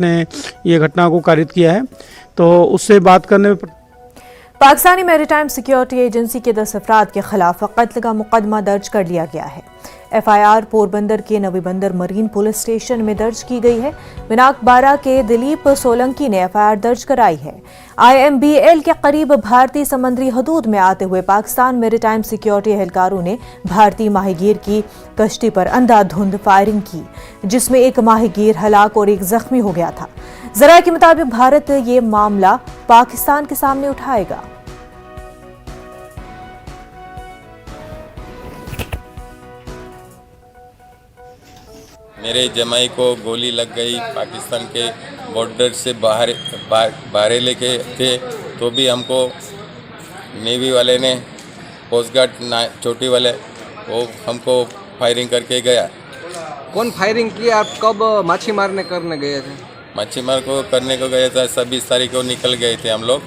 ने ये घटना को कारित किया है। तो उससे बात करने में पाकिस्तानी मैरीटाइम सिक्योरिटी एजेंसी के 10 अफराद के खिलाफ कत्ल का मुकदमा दर्ज कर लिया गया है। FIR पोरबंदर के नवी बंदर मरीन पुलिस स्टेशन में दर्ज की गई है। विनाकबारा के दिलीप सोलंकी ने FIR दर्ज कराई है। IMBL के करीब भारतीय समुद्री हदूद में आते हुए पाकिस्तान मैरीटाइम सिक्योरिटी एहलकारों ने भारतीय माहीगीर की कश्ती पर अंधाधुंध फायरिंग की, जिसमें एक माहीगीर हलाक और एक जख्मी हो गया था। जरा के मुताबिक भारत ये मामला पाकिस्तान के सामने उठाएगा। मेरे जमाई को गोली लग गई, पाकिस्तान के बॉर्डर से बाहर लेके थे, तो भी हमको नेवी वाले ने, कोस्ट गार्ड चोटी वाले, वो हमको फायरिंग करके गया। कौन फायरिंग किया? आप कब मच्छी मारने करने गए थे? मच्छी मार को करने को गए थे, 26 तारीख को निकल गए थे हम लोग।